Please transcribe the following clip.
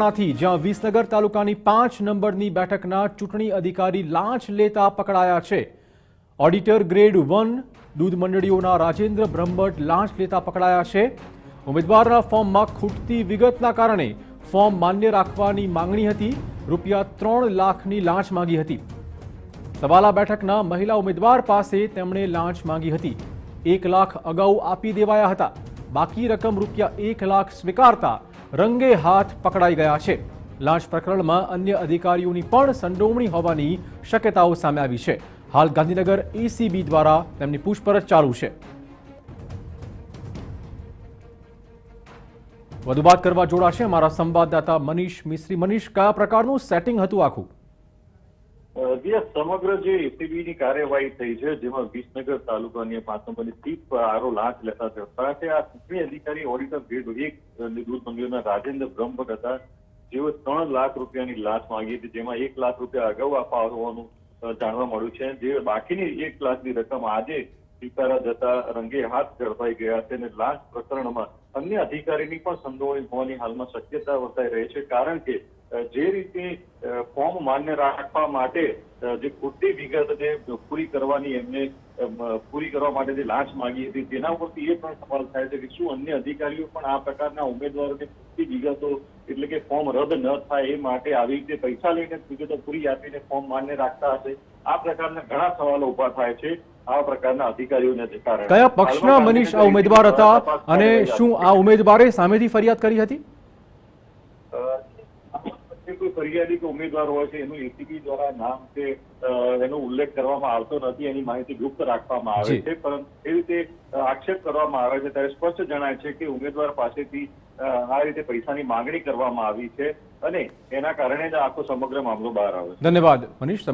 જ્યાં વિસનગર તાલુકાની 5 નંબરની બેઠકના ચૂંટણી અધિકારી લાંચ લેતા પકડાયા છે। ઓડિટર ગ્રેડ 1 દૂધ મંડળીઓના રાજેન્દ્ર બ્રહ્મભટ્ટ લાંચ લેતા પકડાયા છે। ઉમેદવારના ફોર્મમાં ખૂટતી વિગતના કારણે ફોર્મ માન્ય રાખવાની માંગણી હતી। રૂપિયા 3 લાખની લાંચ માંગી હતી। સવાલા બેઠકના મહિલા ઉમેદવાર પાસે તેમણે લાંચ માંગી હતી। 1 લાખ અગાઉ આપી દેવાયા હતા। બાકી રકમ રૂપિયા 1 લાખ સ્વીકારતા રંગે હાથ પકડાઈ ગયા છે। લાંચ પ્રકરણમાં અન્ય અધિકારીઓની પણ સંડોવણી હોવાની શક્યતાઓ સામે આવી છે। હાલ ગાંધીનગર એસીબી દ્વારા તેમની પૂછપરછ ચાલુ છે। વધુ વાત કરવા જોડાશે અમારા સંવાદદાતા મનીષ મિસ્ત્રી। મનીષ, કયા પ્રકારનું સેટિંગ હતું આખું? સમગ્ર જે એસીબીની કાર્યવાહી થઈ છે, જેમાં વિસનગર તાલુકાની 5 નંબરની સીટ પર આરો લાંચ લેતા હતા છે। આ ચૂંટણી અધિકારી ઓડિટર ગ્રેડ 1 દૂધ મંડળીઓના રાજેન્દ્ર બ્રહ્મભટ્ટ હતા, જેઓ 3 લાખ રૂપિયાની લાંચ માંગી હતી, જેમાં 1 લાખ રૂપિયા અગાઉ આપવા હોવાનું જાણવા મળ્યું છે। જે બાકીની 1 લાખની રકમ આજે સ્વીકારા જતા રંગે હાથ ઝડપાઈ ગયા છે અને લાંચ પ્રકરણમાં અન્ય અધિકારીની પણ સંડોવણી હોવાની હાલમાં શક્યતા વર્તાઈ રહી છે। કારણ કે જે રીતે ફોર્મ માન્ય રાખવા માટે જે ખોટી વિગતને પૂરી કરવાની એમને પૂરી કરવા માટે જે લાંચ માંગી હતી, તેના ઉપરથી એ પણ સવાલ થાય છે કે શું અન્ય અધિકારીઓ પણ આ પ્રકારના ઉમેદવારોને ખોટી વિગતો એટલે કે ફોર્મ રદ ન થાય એ માટે આવી રીતે પૈસા લઈને વિગતો પૂરી આપીને ફોર્મ માન્ય રાખતા હશે? આ પ્રકારના ઘણા સવાલો ઉભા થાય છે આ પ્રકારના અધિકારીઓને કારણે। કયા પક્ષના મનીષ આ ઉમેદવાર હતા અને શું આ ઉમેદવારે સામેથી ફરિયાદ કરી હતી? કોઈ ફરિયાદી કે ઉમેદવાર હોય છે એનું એસીબી દ્વારા નામ કે એનો ઉલ્લેખ કરવામાં આવતો નથી, એની માહિતી ગુપ્ત રાખવામાં આવે છે। પરંતુ એ રીતે આક્ષેપ કરવામાં આવે છે ત્યારે સ્પષ્ટ જણાય છે કે ઉમેદવાર પાસેથી આ રીતે પૈસાની માંગણી કરવામાં આવી છે અને એના કારણે જ આખો સમગ્ર મામલો બહાર આવે છે। ધન્યવાદ મનીષ।